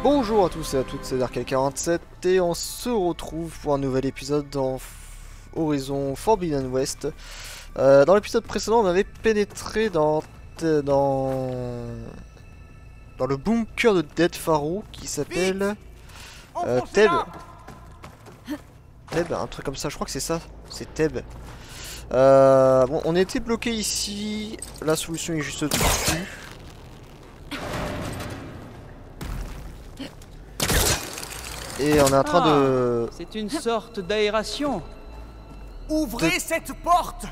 Bonjour à tous et à toutes, c'est Dark47 et on se retrouve pour un nouvel épisode dans Horizon Forbidden West. Dans l'épisode précédent, on avait pénétré dans le bunker de Dead Pharaoh qui s'appelle Thèbes. Thèbes, un truc comme ça, je crois que c'est ça, c'est Thèbes. Bon, on était bloqué ici, la solution est juste dessus. Et on est en train de... C'est une sorte d'aération. Ouvrez cette porte!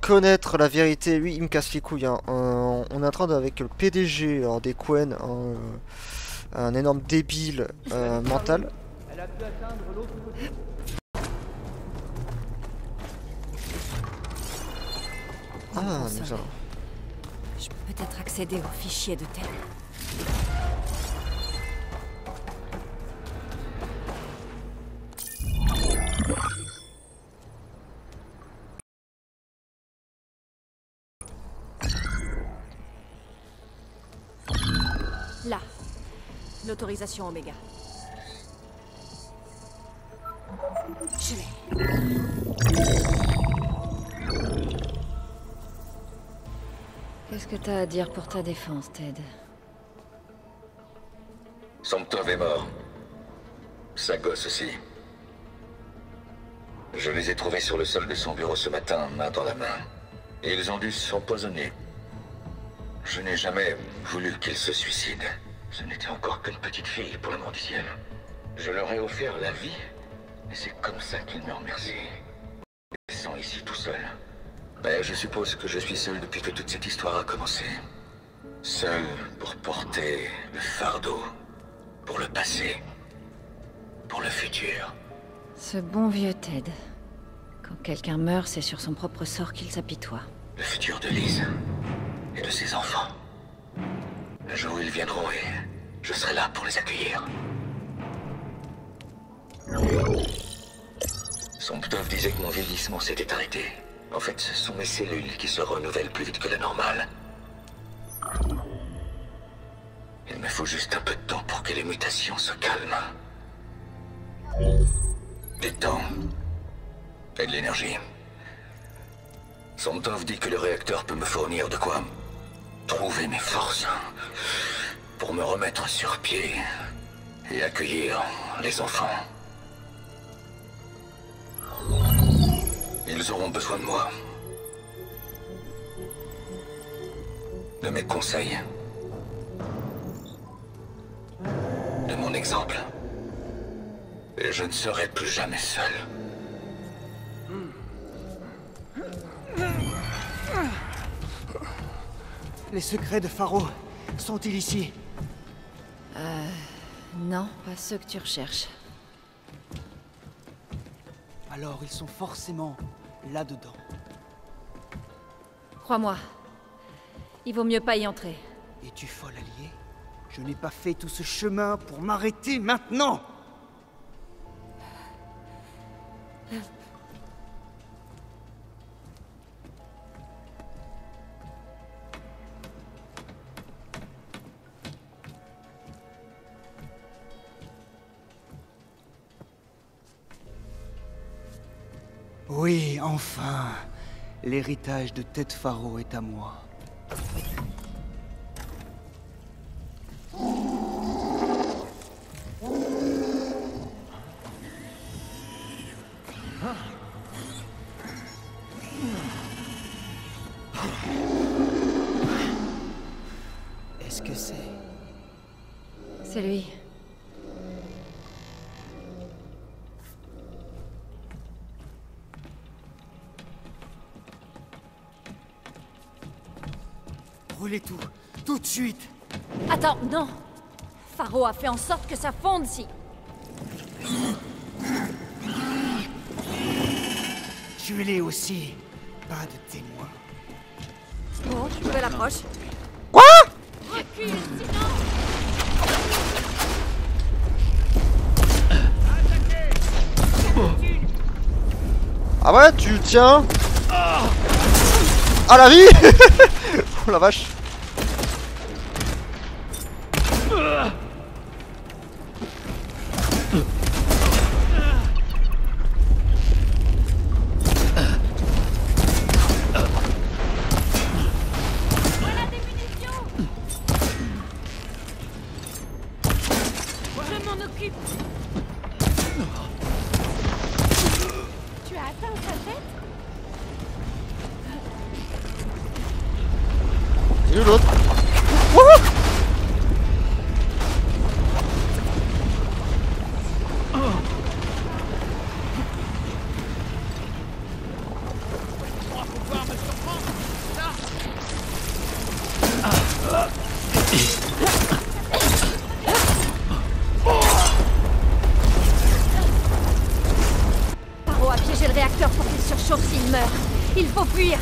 Connaître la vérité. Lui, il me casse les couilles. Hein. On est en train avec le PDG alors, des Quen, un énorme débile mental. Elle a pu atteindre l'autre côté. Ah, nous allons. Je peux peut-être accéder au fichier de Thèbes. Là, l'autorisation Oméga. Je l'ai. Qu'est-ce que t'as à dire pour ta défense, Ted? Somptov est mort. Sa gosse aussi. Je les ai trouvés sur le sol de son bureau ce matin, main dans la main. Et ils ont dû s'empoisonner. Je n'ai jamais voulu qu'ils se suicident. Ce n'était encore qu'une petite fille, pour l'amour du ciel. Je leur ai offert la vie, et c'est comme ça qu'ils me remercient. Ils sont ici tout seuls. Mais je suppose que je suis seul depuis que toute cette histoire a commencé. Seul pour porter le fardeau, pour le passé, pour le futur. Ce bon vieux Ted. Quand quelqu'un meurt, c'est sur son propre sort qu'il s'apitoie. Le futur de Lise et de ses enfants. Le jour où ils viendront et je serai là pour les accueillir. Somptov disait que mon vieillissement s'était arrêté. En fait, ce sont mes cellules qui se renouvellent plus vite que la normale. Il me faut juste un peu de temps pour que les mutations se calment. Du temps et de l'énergie. Somptov dit que le réacteur peut me fournir de quoi trouver mes forces pour me remettre sur pied et accueillir les enfants. Ils auront besoin de moi. De mes conseils. De mon exemple. Et je ne serai plus jamais seul. Les secrets de Pharaoh sont-ils ici? Non, pas ceux que tu recherches. Alors ils sont forcément là-dedans. Crois-moi, il vaut mieux pas y entrer. Es-tu folle, alliée? Je n'ai pas fait tout ce chemin pour m'arrêter maintenant! Oui, enfin, l'héritage de Ted Pharaoh est à moi. Est-ce que c'est... C'est lui. Brûlez tout de suite! Attends, non! Pharaoh a fait en sorte que ça fonde ici. Tuez-les aussi, pas de témoins. Bon, nouvelle approche. Quoi? Recule, sinon... Ah ouais, tu tiens. Ah la vie. Oh la vache. Je m'en occupe. Tu as atteint sa tête? Et où l'autre? Wouhou! Paro a piégé le réacteur pour qu'il surchauffe s'il meurt. Il faut fuir.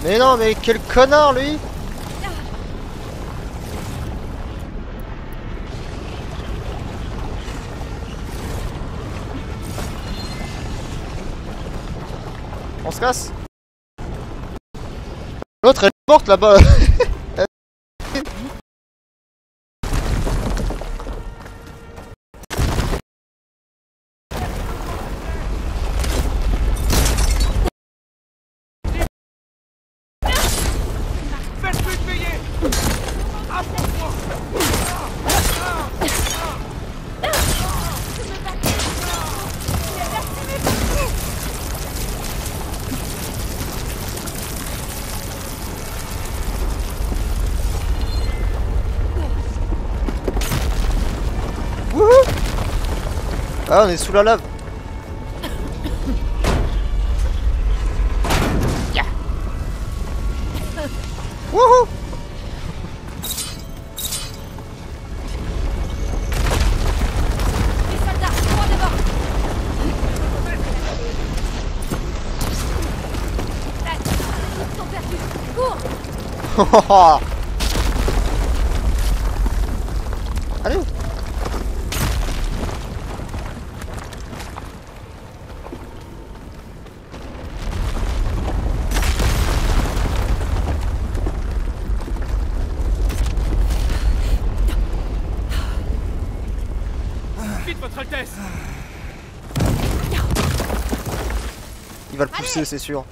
Mais non, mais quel connard lui! On se casse. L'autre elle est morte là-bas. Wouhou! Ah, on est sous la lave. Yeah. Wouhou! Les soldats, droit devant. Ils sont perdus. Cours. Allez! Vite, votre Altesse! Il va le pousser, c'est sûr.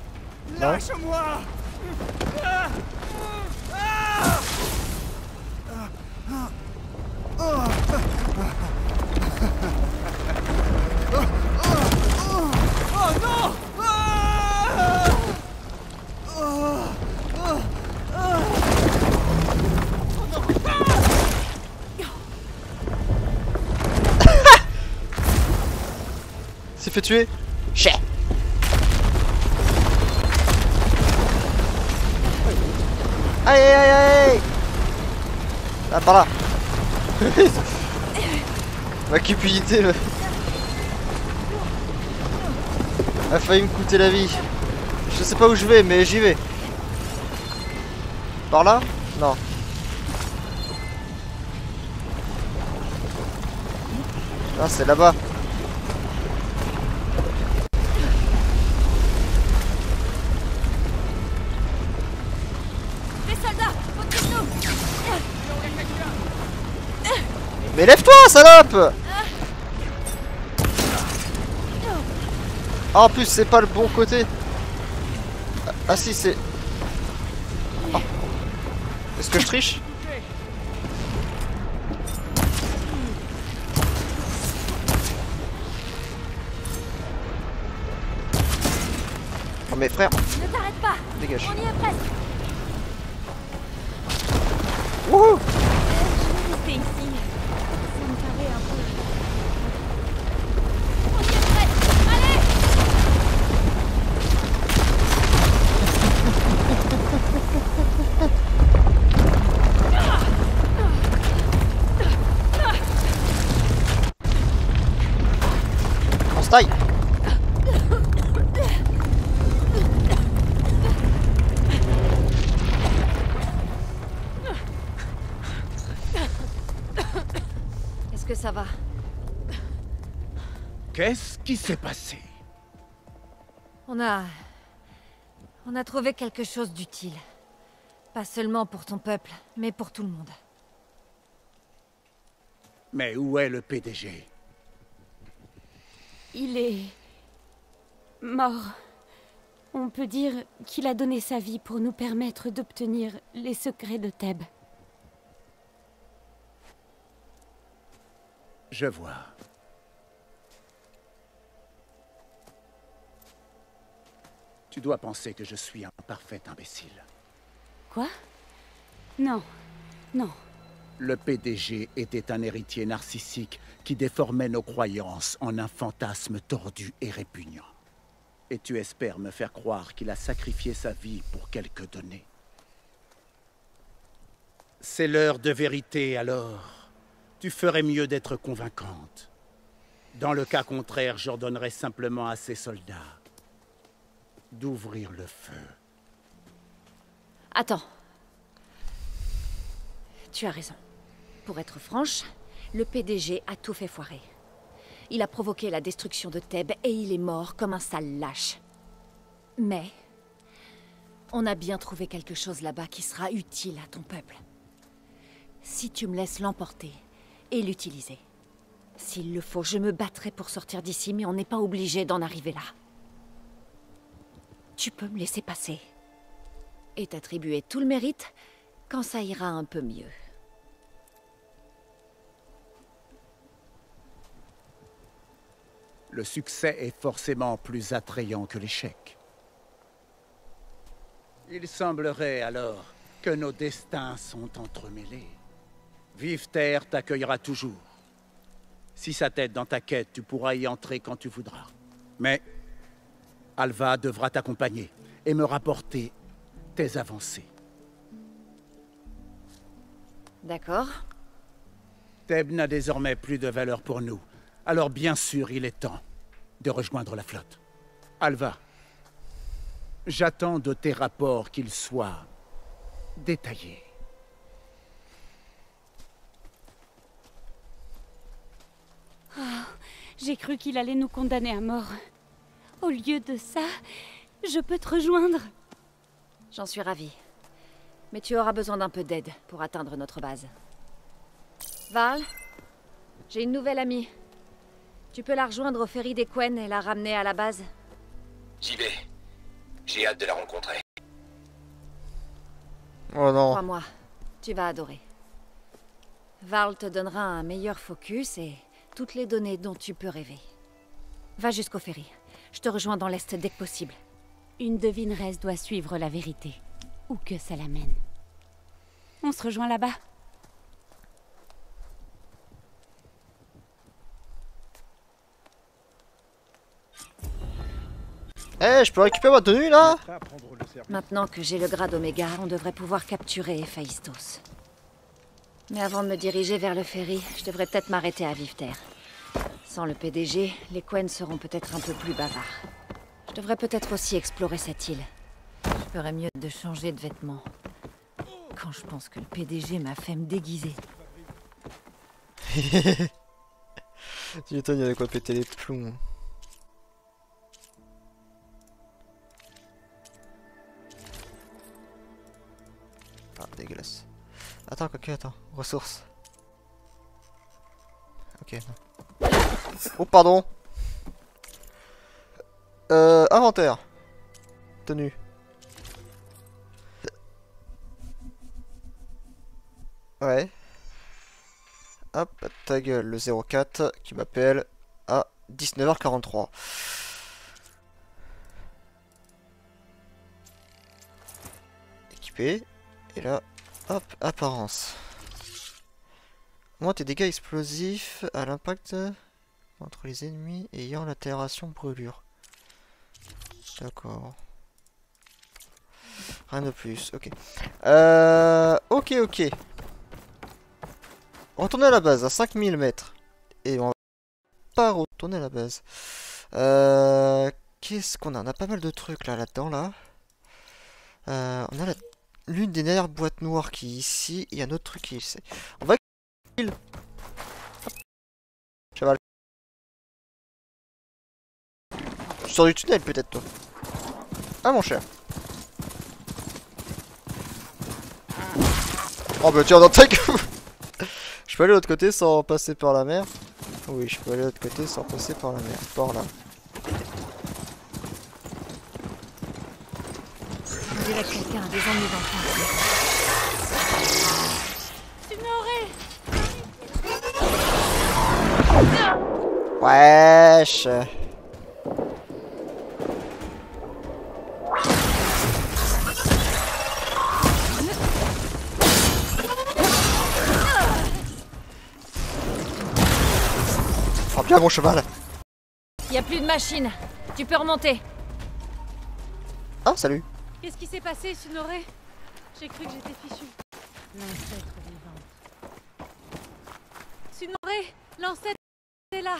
Non? Lâche-moi! Oh non! S'est fait tuer. Chais. Aïe aïe aïe aïe. Ah, par là. Ma cupidité a failli me coûter la vie. Je sais pas où je vais, mais j'y vais. Par là? Non. Ah, c'est là-bas. Les soldats, au-dessus de nous. Mais lève-toi, salope! Ah, en plus, c'est pas le bon côté. Ah si, c'est... Oh. Est-ce que je triche? Oh mais frère, Ne t'arrête pas. dégage. On y est presque. Wouhou! Je vais rester ici. Ça me paraît un peu... On y est presque. Allez! On se taille. Est-ce que ça va? Qu'est-ce qui s'est passé? On a trouvé quelque chose d'utile. Pas seulement pour ton peuple, mais pour tout le monde. Mais où est le PDG? Il est... mort. On peut dire qu'il a donné sa vie pour nous permettre d'obtenir les secrets de Thèbes. Je vois. Tu dois penser que je suis un parfait imbécile. Quoi? Non. Non. Le PDG était un héritier narcissique qui déformait nos croyances en un fantasme tordu et répugnant. Et tu espères me faire croire qu'il a sacrifié sa vie pour quelques données. C'est l'heure de vérité, alors. Tu ferais mieux d'être convaincante. Dans le cas contraire, j'ordonnerais simplement à ces soldats d'ouvrir le feu. Attends. Tu as raison. Pour être franche, le PDG a tout fait foirer. Il a provoqué la destruction de Thèbes et il est mort comme un sale lâche. Mais on a bien trouvé quelque chose là-bas qui sera utile à ton peuple. Si tu me laisses l'emporter et l'utiliser. S'il le faut, je me battrai pour sortir d'ici, mais on n'est pas obligé d'en arriver là. Tu peux me laisser passer. Et t'attribuer tout le mérite quand ça ira un peu mieux. Le succès est forcément plus attrayant que l'échec. Il semblerait alors que nos destins sont entremêlés. Vive Terre t'accueillera toujours. Si ça t'aide dans ta quête, tu pourras y entrer quand tu voudras. Mais Alva devra t'accompagner et me rapporter tes avancées. D'accord. Thèbes n'a désormais plus de valeur pour nous. Alors bien sûr, il est temps de rejoindre la flotte. Alva, j'attends de tes rapports qu'ils soient détaillés. J'ai cru qu'il allait nous condamner à mort. Au lieu de ça, je peux te rejoindre. J'en suis ravie. Mais tu auras besoin d'un peu d'aide pour atteindre notre base. Val, j'ai une nouvelle amie. Tu peux la rejoindre au ferry des Quen et la ramener à la base? J'y vais. J'ai hâte de la rencontrer. Oh non. Crois-moi, tu vas adorer. Val te donnera un meilleur focus et toutes les données dont tu peux rêver. Va jusqu'au ferry. Je te rejoins dans l'Est dès que possible. Une devineresse doit suivre la vérité, où que ça l'amène. On se rejoint là-bas. Eh, je peux récupérer ma tenue là? Maintenant que j'ai le grade Oméga, on devrait pouvoir capturer Héphaïstos. Mais avant de me diriger vers le ferry, je devrais peut-être m'arrêter à Vive Terre. Sans le PDG, les Quen seront peut-être un peu plus bavards. Je devrais peut-être aussi explorer cette île. Je ferais mieux de changer de vêtements. Quand je pense que le PDG m'a fait me déguiser. Tu m'étonnes, il y a de quoi péter les plombs. Ah, dégueulasse. Attends, quoique, attends. Ressources. Ok, non. Oh, pardon. Inventaire. Tenue. Ouais. Hop, ta gueule, le 04 qui m'appelle à 19h43. Équipé. Et là, hop, apparence. Moins tes dégâts explosifs à l'impact entre les ennemis ayant l'altération brûlure. D'accord. Rien de plus, ok. Ok. Retourner à la base, à 5000 mètres. Et on va pas retourner à la base. Qu'est-ce qu'on a? On a pas mal de trucs là-dedans, là. On a l'une des dernières boîtes noires qui est ici. Et il y a un autre truc qui est ici. On va... Cheval. Tu sors du tunnel peut-être, toi. Ah, mon cher. Oh bah tiens, dans ta gueule. Je peux aller de l'autre côté sans passer par la mer? Oui, je peux aller de l'autre côté sans passer par la mer. Par là. On dirait que quelqu'un a des ennuis d'enfance. Wesh. Oh bien mon cheval. Y a plus de machine. Tu peux remonter. Ah salut. Qu'est-ce qui s'est passé, Sunoré? J'ai cru que j'étais fichue. L'ancêtre vivante. Sunoré, l'ancêtre est là.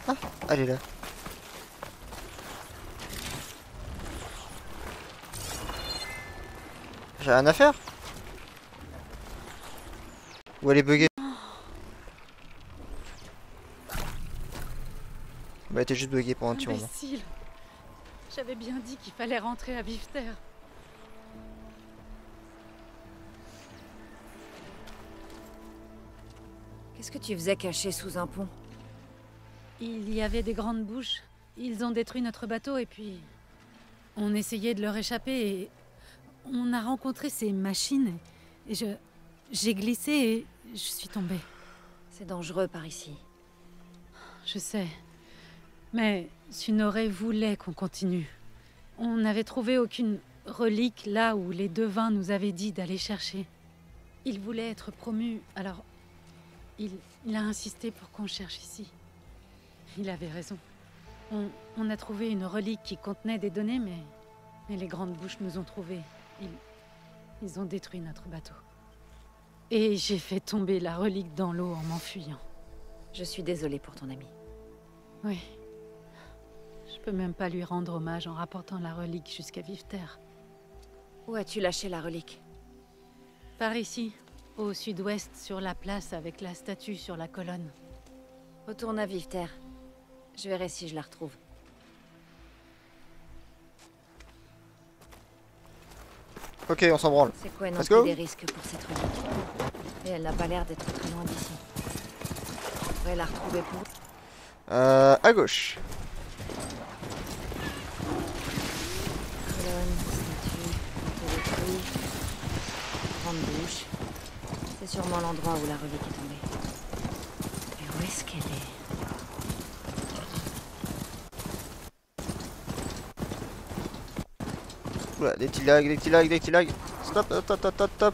Ah, elle est là. J'ai rien à faire. Ou elle est buggée. Bah elle était juste buggée pour un petit moment. Imbécile. J'avais bien dit qu'il fallait rentrer à Vifter. Qu'est-ce que tu faisais caché sous un pont? Il y avait des grandes bouches. Ils ont détruit notre bateau et puis... On essayait de leur échapper et... On a rencontré ces machines et j'ai glissé et je suis tombée. C'est dangereux par ici. Je sais. Mais Sunoré voulait qu'on continue. On n'avait trouvé aucune relique là où les devins nous avaient dit d'aller chercher. Il voulait être promu, alors... Il a insisté pour qu'on cherche ici. Il avait raison. On a trouvé une relique qui contenait des données, mais les grandes bouches nous ont trouvés. Ils ont détruit notre bateau. Et j'ai fait tomber la relique dans l'eau en m'enfuyant. Je suis désolée pour ton ami. Oui. Je peux même pas lui rendre hommage en rapportant la relique jusqu'à Vifter. Où as-tu lâché la relique? Par ici, au sud-ouest, sur la place avec la statue sur la colonne. Retourne à Vifter. Je verrai si je la retrouve. Ok, on s'en branle. C'est quoi non Let's plus go. des risques pour cette relique? Et elle n'a pas l'air d'être très loin d'ici. On pourrait la retrouver pour... À gauche. Colonne, statue, bateau détruit, grande bouche. C'est sûrement l'endroit où la relique est tombée. Mais où est-ce qu'elle est? Oula, des petits lags, des petits lags, des petits lags. Stop, stop, stop, stop, stop.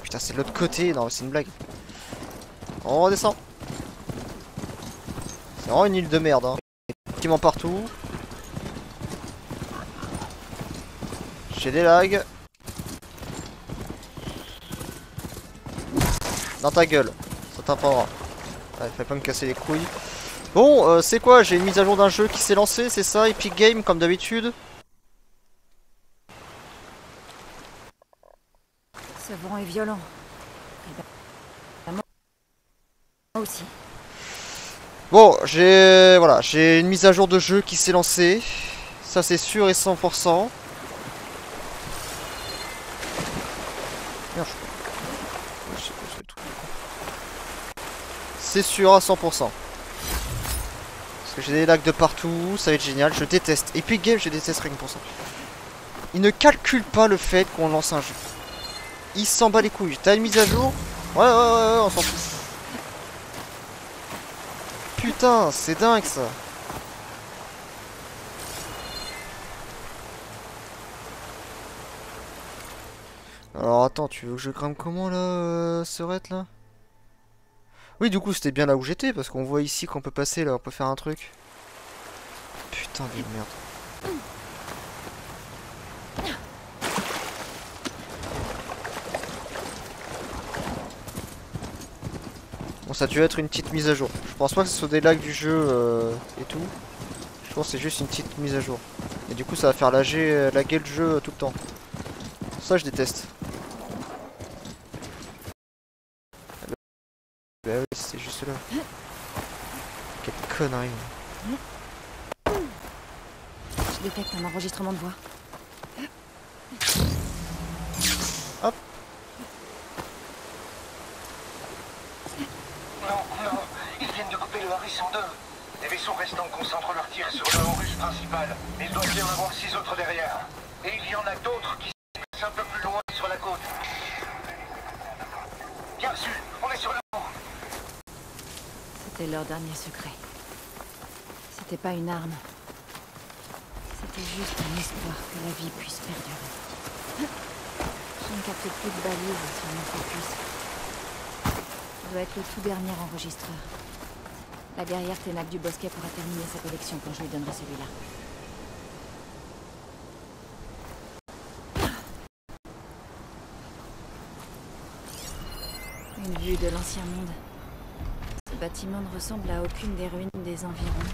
Putain, c'est de l'autre côté. Non, c'est une blague. On redescend. C'est vraiment une île de merde. Hein. Bâtiments partout. J'ai des lags. Dans ta gueule. Ça t'apprendra. Ouais, fallait pas me casser les couilles. Bon, c'est quoi? J'ai une mise à jour d'un jeu qui s'est lancé, c'est ça? Epic Games, comme d'habitude. Ce vent est violent. Et ben, moi aussi. Bon, voilà, j'ai une mise à jour de jeu qui s'est lancée. Ça c'est sûr et 100%. Merde, c'est sûr à 100%. J'ai des lags de partout, ça va être génial, je déteste. Epic Games, je déteste rien que pour ça. Il ne calcule pas le fait qu'on lance un jeu. Il s'en bat les couilles. T'as une mise à jour? Ouais, on s'en fout. Putain, c'est dingue ça. Alors attends, tu veux que je crame comment là, Serette là? Oui, du coup, c'était bien là où j'étais, parce qu'on voit ici qu'on peut passer, là, on peut faire un truc. Putain de merde. Bon, ça a dû être une petite mise à jour. Je pense pas que ce soit des lags du jeu et tout. Je pense que c'est juste une petite mise à jour. Et du coup, ça va faire laguer le jeu tout le temps. Ça, je déteste. Bah oui, c'est juste là. Quelle connerie. Je détecte un enregistrement de voix. Hop. Non, ils viennent de couper le Harris en deux. Les vaisseaux restants concentrent leurs tirs sur le haut russe principal. Il doit y en avoir 6 autres derrière. Et il y en a d'autres qui se placent un peu plus loin sur la côte. Bien reçu, on est sur le haut. C'était leur dernier secret. C'était pas une arme. C'était juste un espoir que la vie puisse perdurer. Je ne capte plus de balises sur mon focus. Ça doit être le tout dernier enregistreur. La guerrière Ténac du Bosquet pourra terminer sa collection quand je lui donnerai celui-là. Une vue de l'ancien monde. Ce bâtiment ne ressemble à aucune des ruines des environs.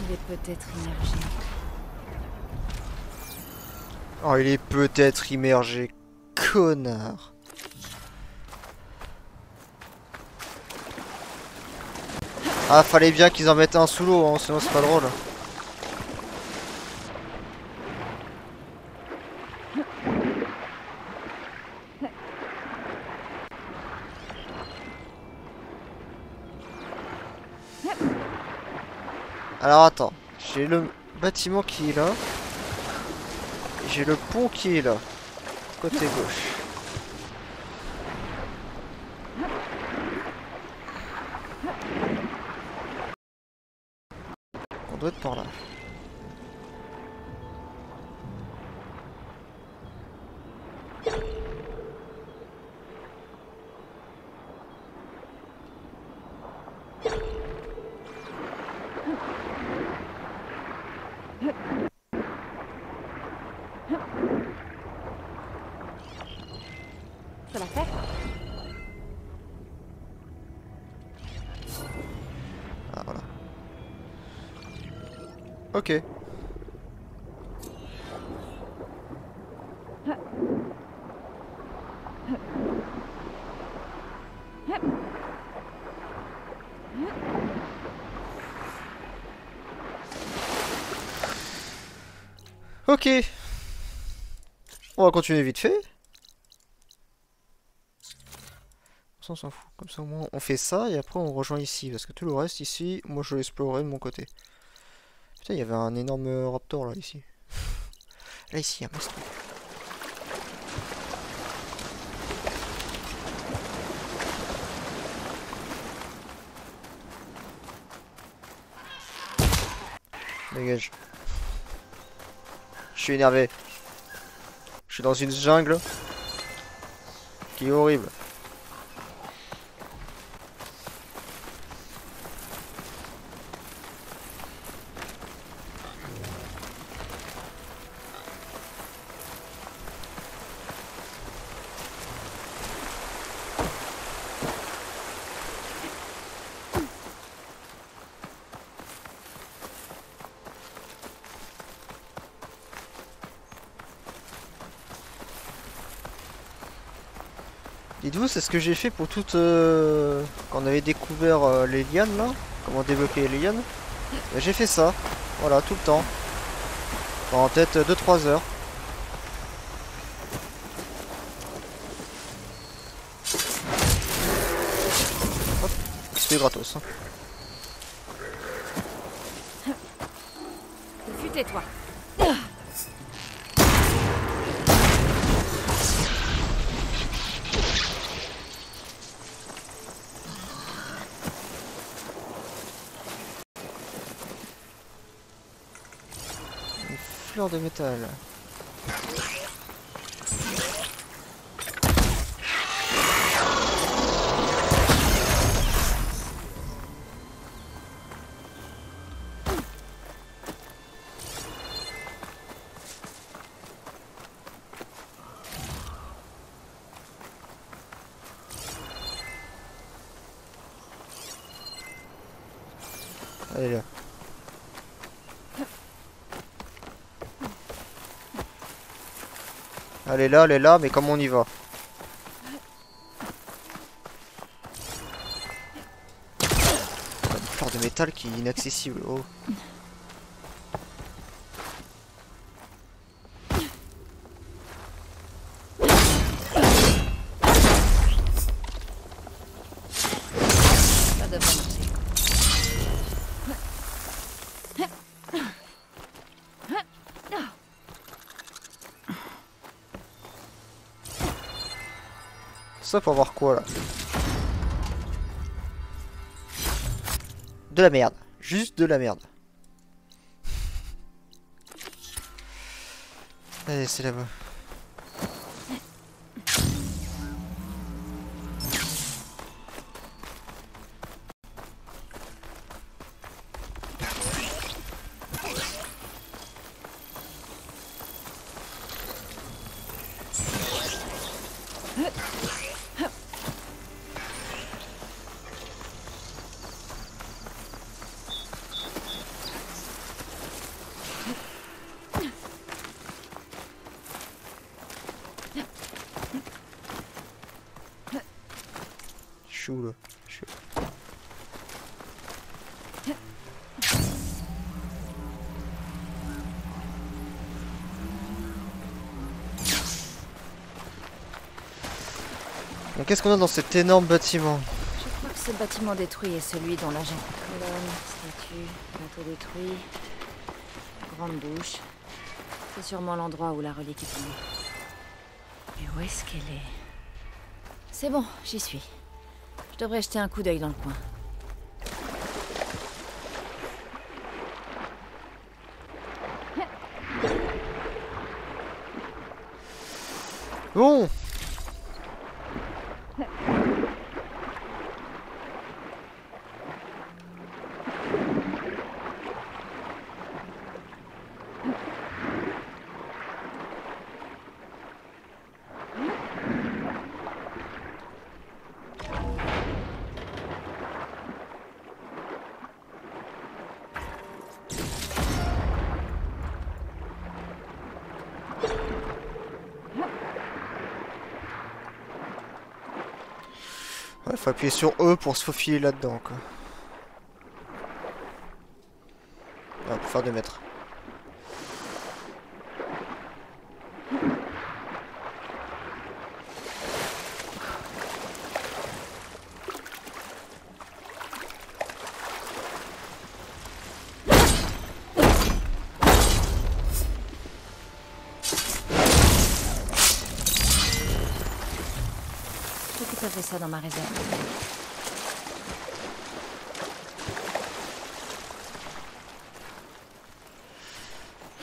Il est peut-être immergé. Oh, il est peut-être immergé, connard. Ah, fallait bien qu'ils en mettent un sous l'eau, hein, sinon c'est pas drôle. Alors attends, j'ai le bâtiment qui est là. J'ai le pont qui est là, côté gauche. On doit être par là. Ça l'a fait? Ah voilà. Ok. Ok. On va continuer vite fait. On s'en fout. Comme ça au moins on fait ça et après on rejoint ici. Parce que tout le reste ici, moi je vais explorer de mon côté. Putain, il y avait un énorme raptor là ici. Là ici, il y a un mastodonte. Dégage. Je suis énervé. Je suis dans une jungle qui est horrible. Dites-vous, c'est ce que j'ai fait pour toutes... Quand on avait découvert les lianes là, comment débloquer les lianes. J'ai fait ça, voilà, tout le temps. Pendant peut-être 2-3 heures. Hop, c'était gratos. Hein. Tais-toi. Fleur de métal. Allez là. Elle est là, mais comment on y va? Une fleur de métal qui est inaccessible. Oh. Ça devrait marcher. Ça pour voir quoi là? De la merde. Juste de la merde. Allez, c'est là-bas. Chou là. Chou. Donc qu'est-ce qu'on a dans cet énorme bâtiment? Je crois que ce bâtiment détruit est celui dont l'agent... Colonne, statue, bateau détruit... Grande bouche... C'est sûrement l'endroit où la relique est tombée. Mais où est-ce qu'elle est? C'est bon, j'y suis. Je devrais jeter un coup d'œil dans le coin. Bon. Ouais, faut appuyer sur E pour se faufiler là-dedans, quoi. Ah, pour faire 2 mètres. Fait ça dans ma réserve.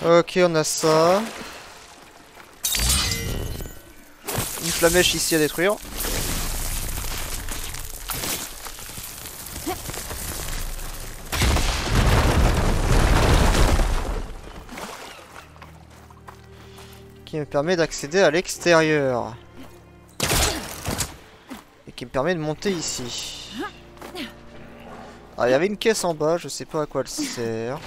Ok, on a ça. Une flamèche ici à détruire. Qui me permet d'accéder à l'extérieur. Qui me permet de monter ici. Ah, il y avait une caisse en bas, je sais pas à quoi elle sert.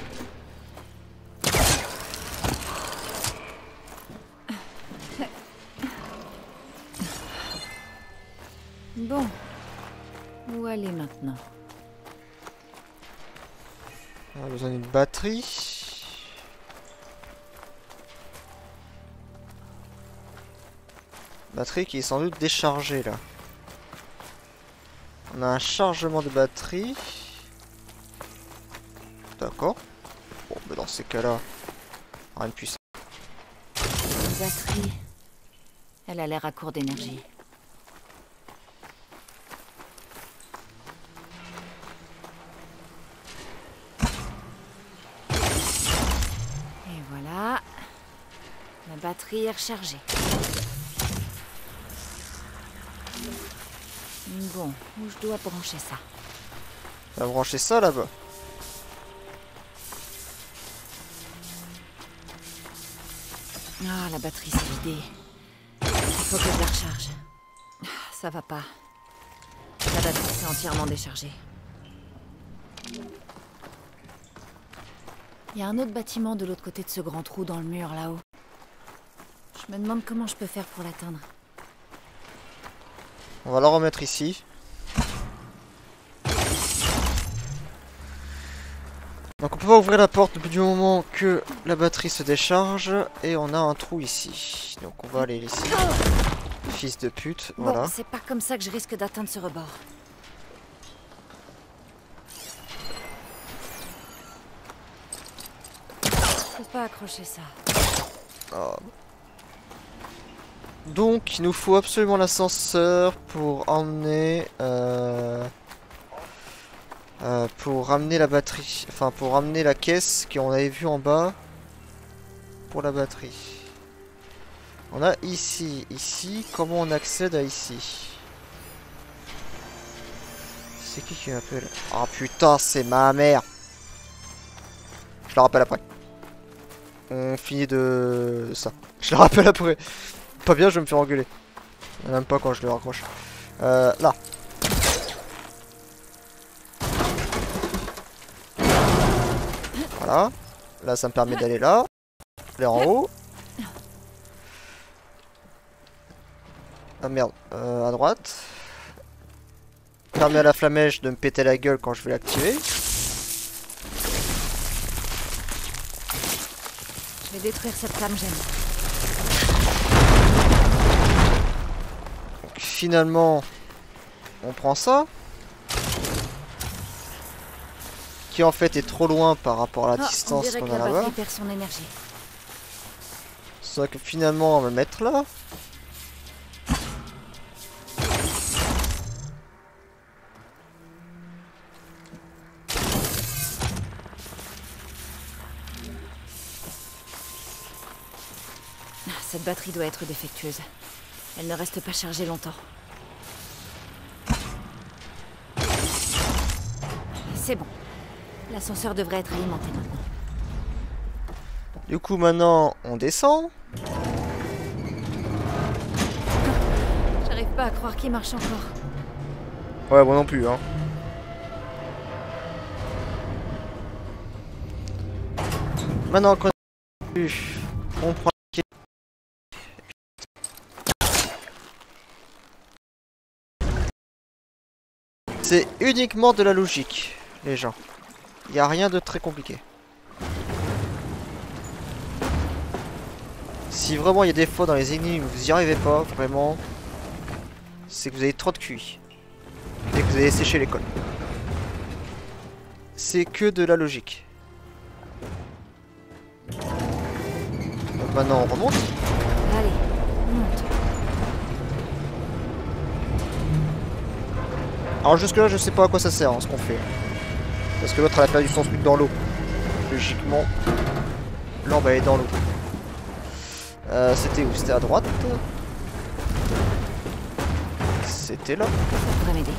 Bon, où aller maintenant? On a besoin d'une batterie. Batterie qui est sans doute déchargée là. On a un chargement de batterie. D'accord. Bon, mais dans ces cas-là, rien de puissant. Une batterie. Elle a l'air à court d'énergie. Et voilà. La batterie est rechargée. Bon, où je dois brancher ça? On va brancher ça là-bas. Ah, la batterie s'est vidée. Il faut que je la recharge. Ça va pas. La batterie s'est entièrement déchargée. Il y a un autre bâtiment de l'autre côté de ce grand trou dans le mur là-haut. Je me demande comment je peux faire pour l'atteindre. On va la remettre ici. Donc on peut pas ouvrir la porte depuis du moment que la batterie se décharge. Et on a un trou ici. Donc on va aller ici. Fils de pute, voilà. Bon, c'est pas comme ça que je risque d'atteindre ce rebord. Je peux pas accrocher ça. Oh. Donc il nous faut absolument l'ascenseur pour emmener pour ramener la batterie. Enfin pour ramener la caisse qu'on avait vue en bas pour la batterie. On a ici. Ici, comment on accède à ici? C'est qui m'appelle? Oh putain, c'est ma mère. Je la rappelle après. On finit de ça. Je la rappelle après. Pas bien, je vais me faire engueuler. Même pas quand je le raccroche. Là. Voilà. Là, ça me permet d'aller là. Aller en haut. Ah merde. À droite. Permet à la flamèche de me péter la gueule quand je vais l'activer. Je vais détruire cette flamme-gemme. Donc finalement, on prend ça. Qui en fait est trop loin par rapport à la distance on dirait qu'on que a la là-bas. batterie perd son énergie. Soit que finalement on va le mettre là. Cette batterie doit être défectueuse. Elle ne reste pas chargée longtemps. C'est bon. L'ascenseur devrait être alimenté maintenant. Du coup maintenant on descend. J'arrive pas à croire qu'il marche encore. Ouais, moi non plus hein. Maintenant qu'on on prend c'est uniquement de la logique, les gens. Il n'y a rien de très compliqué. Si vraiment il y a des fois dans les énigmes où vous n'y arrivez pas, vraiment, c'est que vous avez trop de QI. Et que vous avez séché l'école. C'est que de la logique. Donc maintenant on remonte. Allez, on monte. Alors jusque là je sais pas à quoi ça sert hein, ce qu'on fait. Parce que l'autre elle a perdu son truc dans l'eau. Logiquement. Là on va aller dans l'eau. C'était où? C'était à droite. C'était là. Ça devrait m'aider.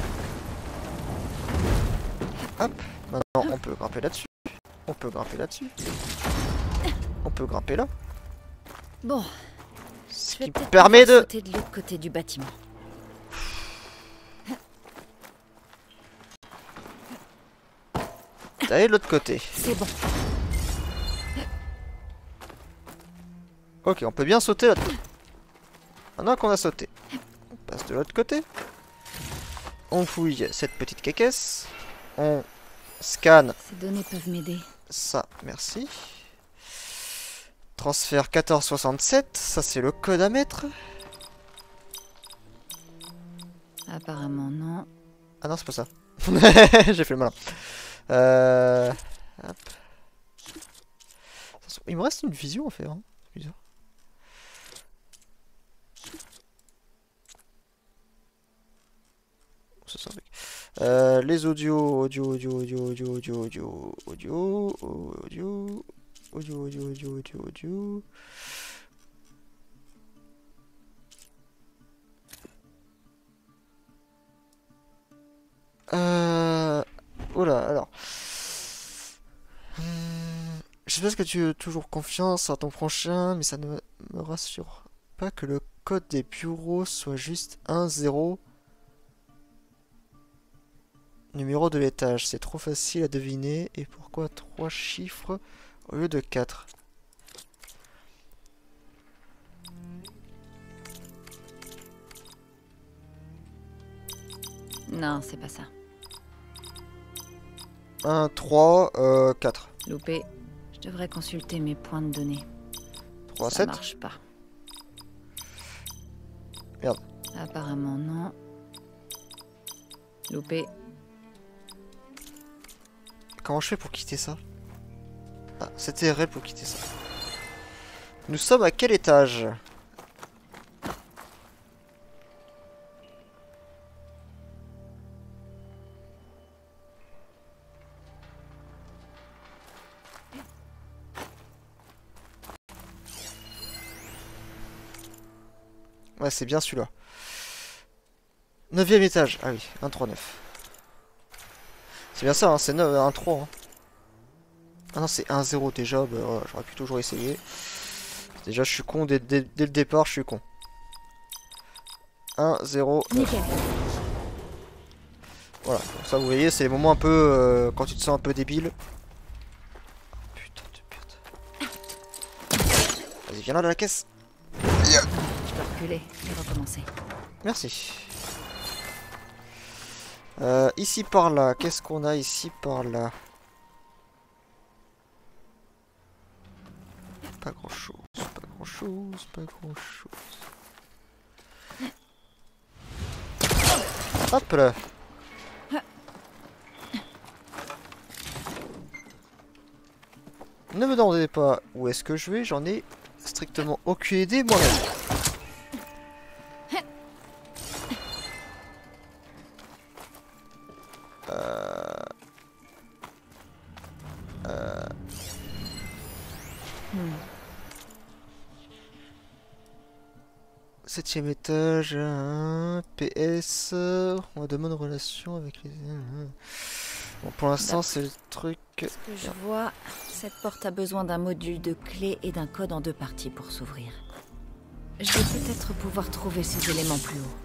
Hop. Maintenant on peut grimper là-dessus. On peut grimper là-dessus. On peut grimper là. Bon, Ce je vais qui peut-être permet pouvoir de... sauter de l'autre côté du bâtiment. D'aller de l'autre côté. C'est bon. Ok, on peut bien sauter là-dedans. Maintenant qu'on a sauté, on passe de l'autre côté. On fouille cette petite caisse. On scanne Ces données peuvent m'aider. ça, merci. Transfert 1467, ça c'est le code à mettre. Apparemment non. Ah non, c'est pas ça. J'ai fait le malin. Hop. Il me reste une vision à faire. Hein. C'est bizarre. Ça sort avec. Les audio, audio, audio. Oula, alors. Je sais que tu as toujours confiance en ton prochain, mais ça ne me rassure pas que le code des bureaux soit juste 1-0. Numéro de l'étage, c'est trop facile à deviner. Et pourquoi 3 chiffres au lieu de 4? Non, c'est pas ça. 1, 3, 4. Loupé. Je devrais consulter mes points de données. 3, Ça 7. marche pas. Merde. Apparemment non. Loupé. Comment je fais pour quitter ça? Ah, c'était RL pour quitter ça. Nous sommes à quel étage? Ouais, c'est bien celui-là. 9e étage. Ah oui, 139. C'est bien ça, hein, c'est 1-3. Hein. Ah non, c'est 1-0 déjà. Bah, voilà, j'aurais pu toujours essayer. Déjà, je suis con. Dès le départ, je suis con. 1-0. Nickel. Voilà, donc ça, vous voyez, c'est les moments un peu... quand tu te sens un peu débile. Putain de merde. Vas-y, viens là de la caisse. Je peux reculer et recommencer. Merci. Ici par là, qu'est-ce qu'on a ici par là? Pas grand chose, pas grand chose, pas grand chose. Hop là. Ne me demandez pas où est-ce que je vais, j'en ai strictement aucune idée moi-même. Septième étage, PS, on a de bonnes relations avec les... Bon, pour l'instant, c'est le truc... Ce que je vois, cette porte a besoin d'un module de clé et d'un code en 2 parties pour s'ouvrir. Je vais peut-être pouvoir trouver ces éléments plus haut.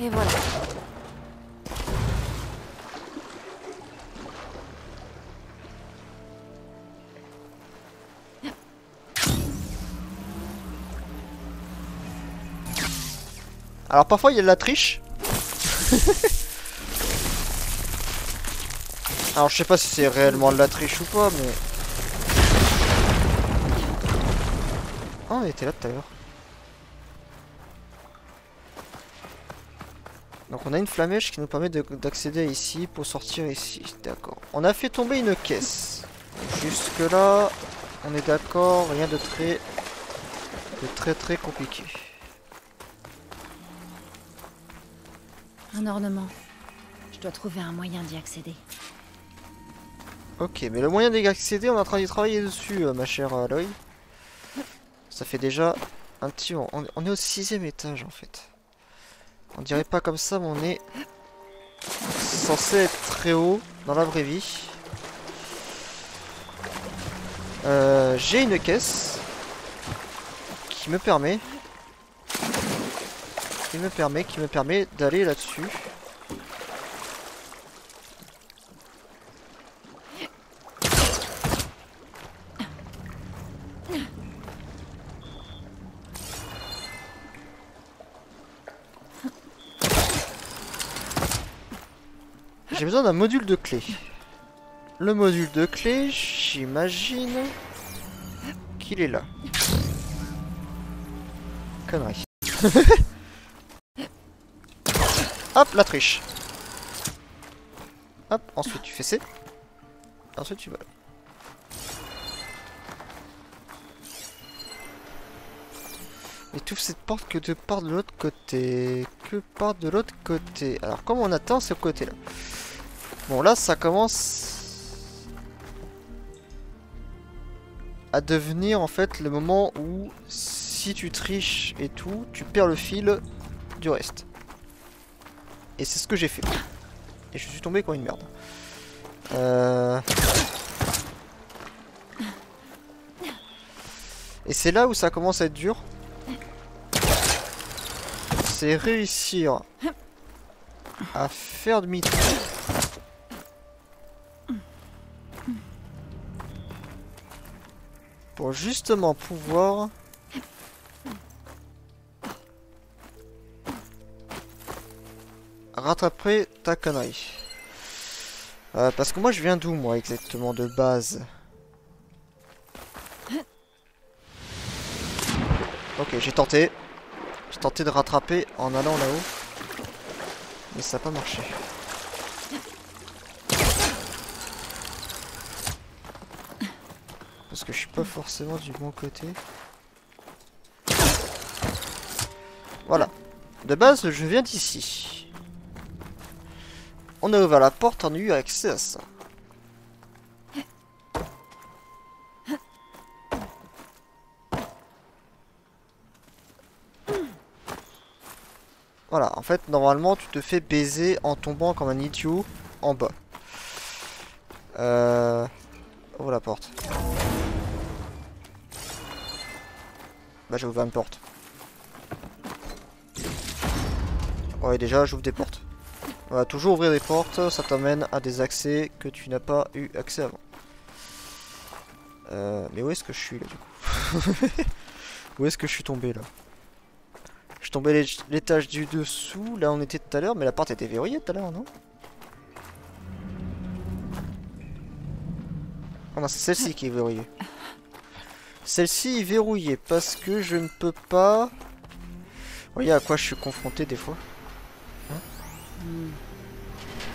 Et voilà. Alors parfois il y a de la triche. Alors je sais pas si c'est réellement de la triche ou pas, mais... Oh, il était là tout à l'heure. Donc on a une flamèche qui nous permet d'accéder ici pour sortir ici. D'accord. On a fait tomber une caisse. Jusque là, on est d'accord, rien de très compliqué. Un ornement. Je dois trouver un moyen d'y accéder. Ok, mais le moyen d'y accéder, on est en train d'y travailler dessus, ma chère Aloy. Ça fait déjà un petit moment. On est au 6e étage en fait. On dirait pas comme ça, mais on est censé être très haut dans la vraie vie. J'ai une caisse qui me permet d'aller là-dessus. J'ai besoin d'un module de clé. Le module de clé, j'imagine qu'il est là. Connerie. Hop, la triche. Hop, ensuite tu fais C. Ensuite tu vas là. Et tout cette porte que de part de l'autre côté. Que part de l'autre côté. Alors comme on attend ce côté là. Bon là ça commence à devenir en fait le moment où si tu triches et tout, tu perds le fil du reste. Et c'est ce que j'ai fait. Et je suis tombé comme une merde. Et c'est là où ça commence à être dur. C'est réussir à faire demi-tour. Pour justement pouvoir rattraper ta connerie. Parce que moi je viens d'où moi exactement de base? Ok, j'ai tenté. J'ai tenté de rattraper en allant là-haut. Mais ça n'a pas marché. Parce que je suis pas forcément du bon côté. Voilà. De base, je viens d'ici. On a ouvert la porte, on a eu accès à ça. Voilà, en fait, normalement, tu te fais baiser en tombant comme un idiot en bas. Ouvre la porte. Bah, j'ai ouvert une porte. Ouais, déjà, j'ouvre des portes. Voilà, toujours ouvrir des portes, ça t'amène à des accès que tu n'as pas eu accès avant. Mais où est-ce que je suis là, du coup? Où est-ce que je suis tombé là? Je suis tombé l'étage du dessous, là on était tout à l'heure, mais la porte était verrouillée tout à l'heure, non? Oh non, c'est celle-ci qui est verrouillée. Celle-ci est verrouillée parce que je ne peux pas... Vous voyez à quoi je suis confronté des fois?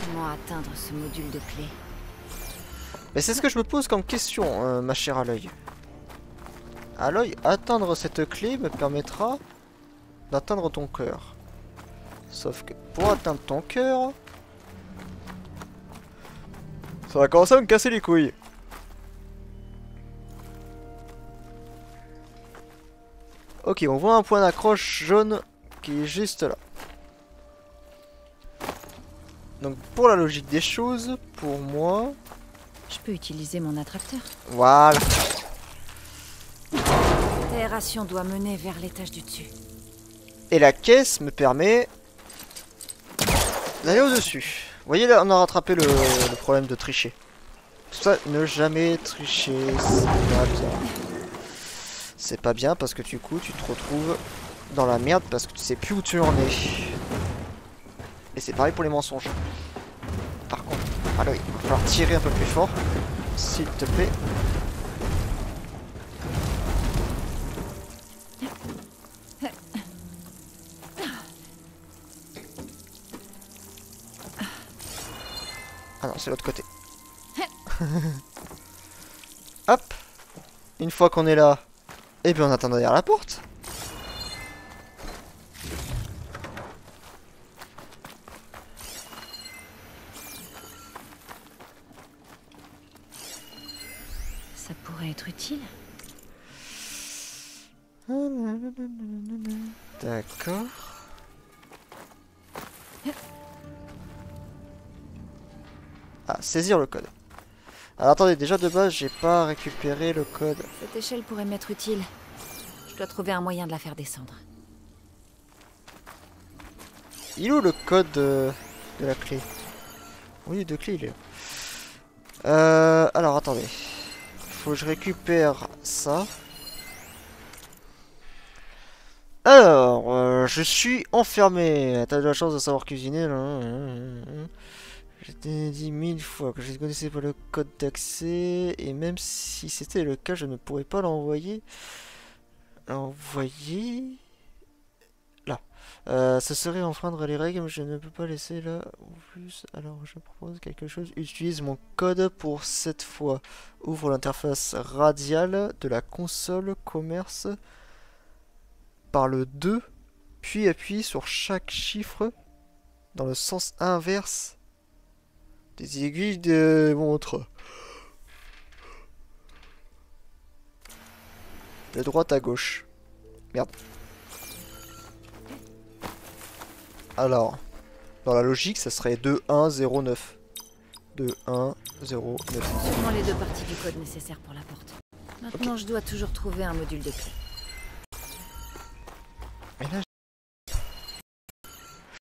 Comment atteindre ce module de clé? Mais c'est ce que je me pose comme question, ma chère Aloy. Aloy, atteindre cette clé me permettra d'atteindre ton cœur. Sauf que pour atteindre ton cœur, ça va commencer à me casser les couilles. Ok, on voit un point d'accroche jaune qui est juste là. Donc pour la logique des choses, pour moi... Je peux utiliser mon attracteur. Voilà. L'aération doit mener vers l'étage du dessus. Et la caisse me permet d'aller au-dessus. Vous voyez là, on a rattrapé le problème de tricher. Tout ça, ne jamais tricher, c'est pas bien. C'est pas bien parce que du coup, tu te retrouves dans la merde parce que tu sais plus où tu en es. Et c'est pareil pour les mensonges. Par contre, alors il va falloir tirer un peu plus fort, s'il te plaît. Ah non, c'est l'autre côté. Hop. Une fois qu'on est là, et bien on attend derrière la porte. Ça pourrait être utile. D'accord. Ah, saisir le code. Alors attendez, déjà de base, j'ai pas récupéré le code. Cette échelle pourrait m'être utile. Je dois trouver un moyen de la faire descendre. Il est où le code de la clé? Oui, de clé, il est là. Alors attendez. Faut que je récupère ça. Alors, je suis enfermé. T'as de la chance de savoir cuisiner là. Je t'ai dit 1000 fois que je ne connaissais pas le code d'accès. Et même si c'était le cas, je ne pourrais pas l'envoyer. L'envoyer... Là. Ce serait enfreindre les règles, mais je ne peux pas laisser là ou plus. Alors je propose quelque chose. Utilise mon code pour cette fois. Ouvre l'interface radiale de la console commerce par le 2, puis appuie sur chaque chiffre dans le sens inverse des aiguilles de montre. De droite à gauche. Merde. Alors, dans la logique, ça serait 2109. 2109. Sûrement les deux parties du code nécessaires pour la porte. Maintenant, je dois toujours trouver un module de clé. Mais là,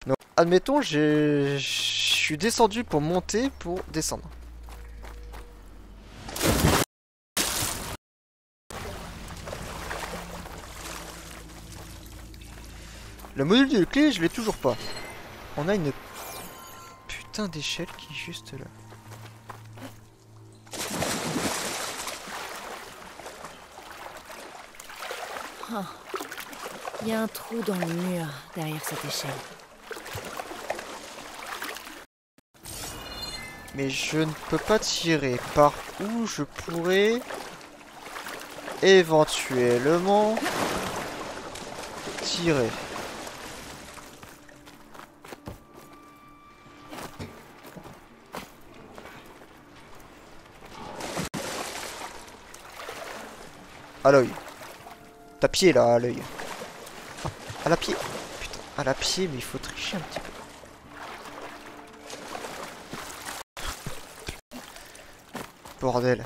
non, admettons, je suis descendu pour monter, pour descendre. Le module de clé, je l'ai toujours pas. On a une putain d'échelle qui est juste là. Oh. Il y a un trou dans le mur derrière cette échelle. Mais je ne peux pas tirer. Par où je pourrais éventuellement tirer? À l'œil. T'as pied là, à l'œil. À la pied. Putain. à la pied, mais il faut tricher un petit peu. Bordel.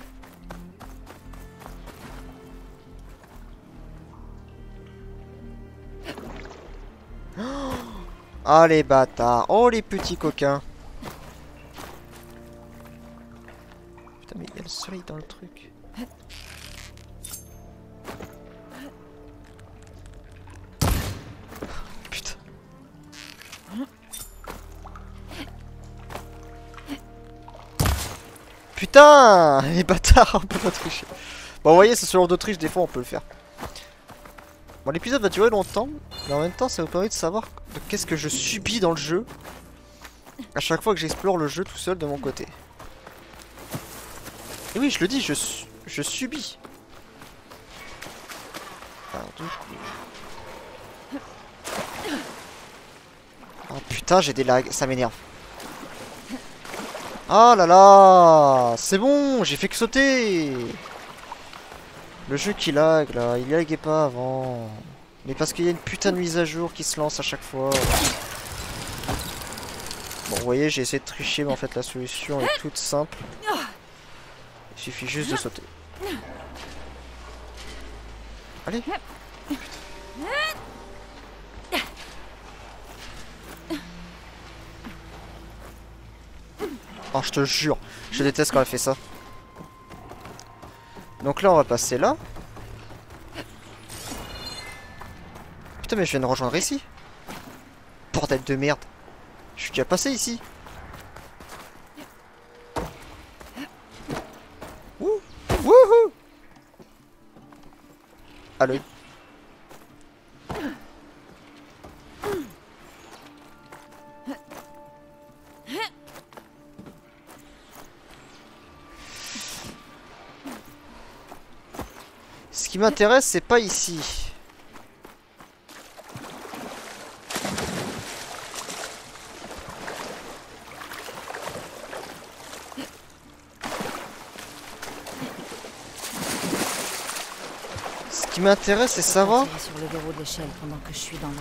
Ah les bâtards. Oh les petits coquins. Putain mais il y a le soleil dans le truc. Putain. Putain, les bâtards, on peut pas tricher. Bon, vous voyez, c'est ce genre de triche, des fois on peut le faire. Bon, l'épisode va durer longtemps, mais en même temps, ça vous permet de savoir qu'est-ce que je subis dans le jeu à chaque fois que j'explore le jeu tout seul de mon côté. Et oui, je le dis, je subis. Alors, du coup... Oh putain, j'ai des lags, ça m'énerve. Oh là là, c'est bon, j'ai fait que sauter. Le jeu qui lag là, il laguait pas avant. Mais parce qu'il y a une putain de mise à jour qui se lance à chaque fois. Bon, vous voyez, j'ai essayé de tricher, mais en fait la solution est toute simple. Il suffit juste de sauter. Allez. Oh, je te jure, je déteste quand elle fait ça. Donc là, on va passer là. Putain, mais je viens de rejoindre ici. Bordel de merde. Je suis déjà passé ici. Ouh. Wouhou. À l'œil. Ce qui m'intéresse, c'est pas ici. Ce qui m'intéresse, c'est savoir. Sur le verrou de l'échelle pendant que je suis dans l'eau.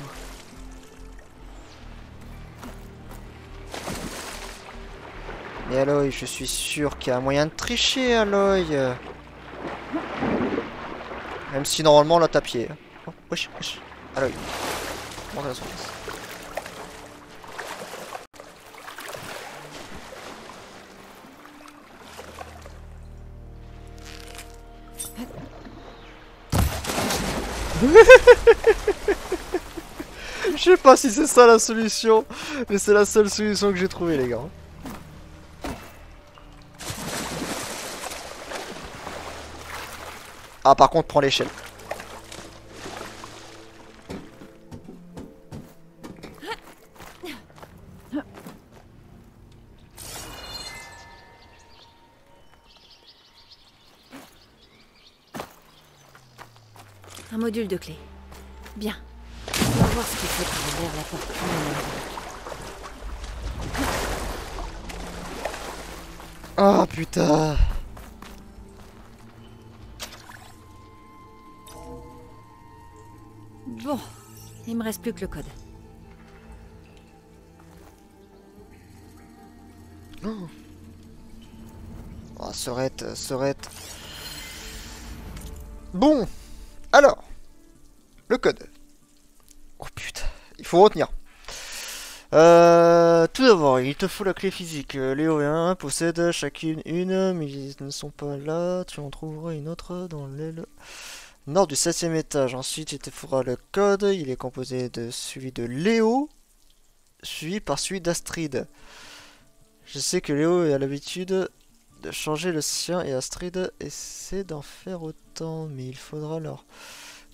Mais Aloy, je suis sûr qu'il y a un moyen de tricher, Aloy. Même si normalement là t'as pied. Oh, wesh, wesh. Aloy. Monte à la surface. Je sais pas si c'est ça la solution, mais c'est la seule solution que j'ai trouvée, les gars. Ah, par contre, prends l'échelle. Un module de clé. Bien. On va voir ce qu'il faut pour ouvrir la porte. Ah, putain. Bon, il me reste plus que le code. Oh, serette. Bon, alors, le code. Oh putain, il faut retenir. Tout d'abord, il te faut la clé physique. Les Oréens possèdent chacune une, mais ils ne sont pas là. Tu en trouveras une autre dans l'aile nord du 7e étage. Ensuite, il te faudra le code. Il est composé de celui de Léo, suivi par celui d'Astrid. Je sais que Léo a l'habitude de changer le sien et Astrid essaie d'en faire autant, mais il faudra leur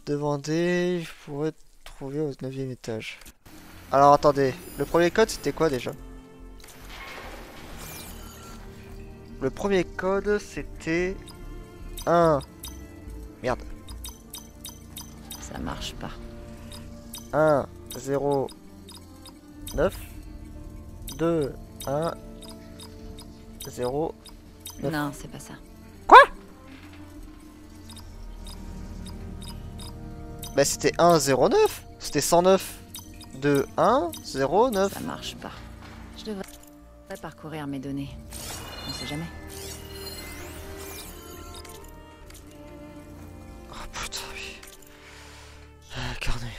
demander. Je pourrais trouver au 9e étage. Alors attendez, le premier code c'était quoi déjà? Le premier code c'était 1. Merde. Ça marche pas. 1 0 9 2 1 0 9. Non, c'est pas ça. Quoi? Bah c'était 1 0 9. C'était 109. 2, 1, 0, 9. Ça marche pas. Je devrais parcourir mes données. On sait jamais. Oh putain, oui. Ah, carnet.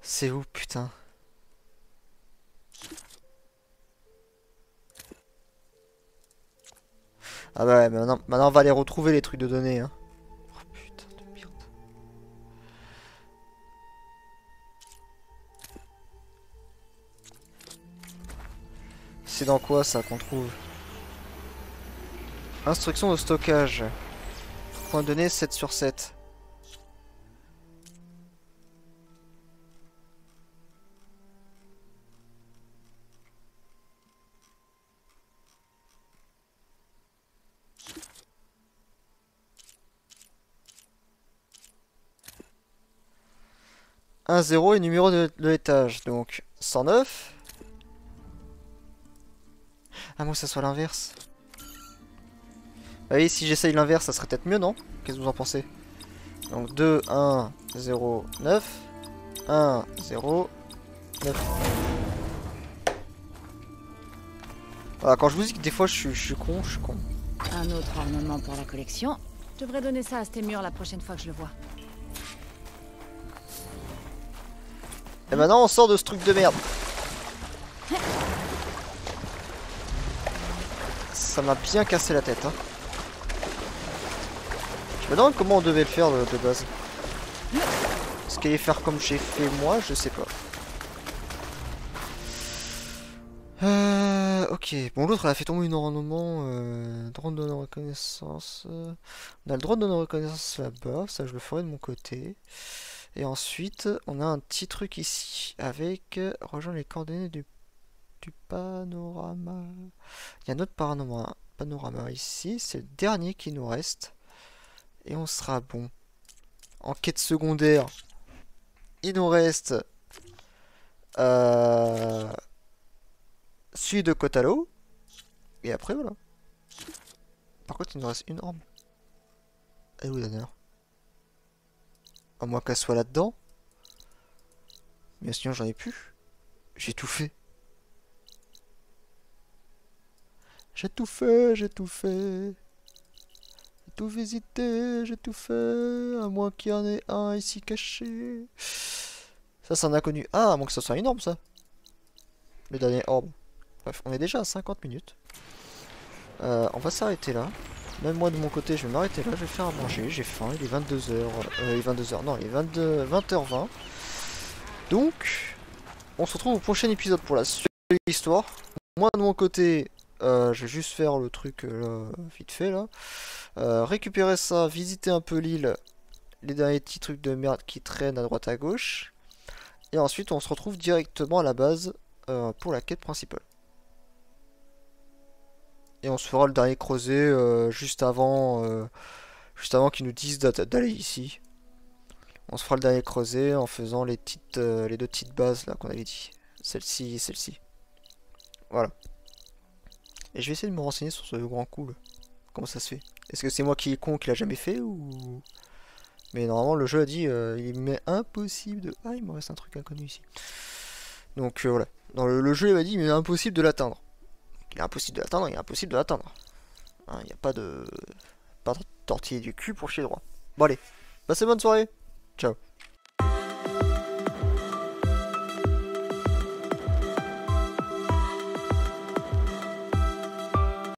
C'est où, putain? Ah bah ouais, maintenant on va aller retrouver les trucs de données, hein. Oh putain de merde. C'est dans quoi ça qu'on trouve? Instruction de stockage. Point de données 7 sur 7. Un 0 et numéro de l'étage, donc 109. Ah moi que ça soit l'inverse. Bah oui, si j'essaye l'inverse, ça serait peut-être mieux, non? Qu'est-ce que vous en pensez? Donc 2, 1, 0, 9. 1, 0, 9. Voilà, quand je vous dis que des fois je suis con, je suis con. Un autre ornement pour la collection. Je devrais donner ça à Stémur la prochaine fois que je le vois. Et maintenant on sort de ce truc de merde. Ça m'a bien cassé la tête, hein. Je me demande comment on devait le faire de base. Est-ce qu'il allait faire comme j'ai fait moi? Je sais pas. Ok, bon l'autre elle a fait tomber une ornement, drone de reconnaissance. On a le drone de reconnaissance là-bas, ça je le ferai de mon côté. Et ensuite on a un petit truc ici avec rejoindre les coordonnées du panorama. Il y a un autre panorama ici, c'est le dernier qui nous reste. Et on sera bon. En quête secondaire, il nous reste celui de Kotalo. Et après voilà. Par contre il nous reste une arme. Elle est où d'ailleurs? À moins qu'elle soit là-dedans. Mais sinon j'en ai plus. J'ai tout fait. J'ai tout fait, j'ai tout fait. J'ai tout visité, j'ai tout fait. À moins qu'il y en ait un ici caché. Ça c'est un inconnu. Ah, à moins que ce soit énorme ça. Le dernier orbe. Bref, on est déjà à 50 minutes. On va s'arrêter là. Même moi de mon côté, je vais m'arrêter là. Je vais faire à manger. J'ai faim. Il est 22h. Il est 22h. Non, il est 20h20. Donc, on se retrouve au prochain épisode pour la suite de l'histoire. Moi de mon côté, je vais juste faire le truc vite fait là. Récupérer ça, visiter un peu l'île. Les derniers petits trucs de merde qui traînent à droite à gauche. Et ensuite, on se retrouve directement à la base pour la quête principale. Et on se fera le dernier creuset juste avant qu'ils nous disent d'aller ici. On se fera le dernier creuset en faisant les deux petites bases là qu'on avait dit. Celle-ci et celle-ci. Voilà. Et je vais essayer de me renseigner sur ce grand coup là. Comment ça se fait? Est-ce que c'est moi qui est con qui l'a jamais fait ou... Mais normalement le jeu a dit il m'est impossible de... Ah il me reste un truc inconnu ici. Donc voilà. Dans le jeu il m'a dit il m'est impossible de l'atteindre. Il est impossible de l'atteindre, il est impossible de l'atteindre. Hein, il n'y a pas de... Pas de tortiller du cul pour chier droit. Bon allez. Passez bonne soirée. Ciao.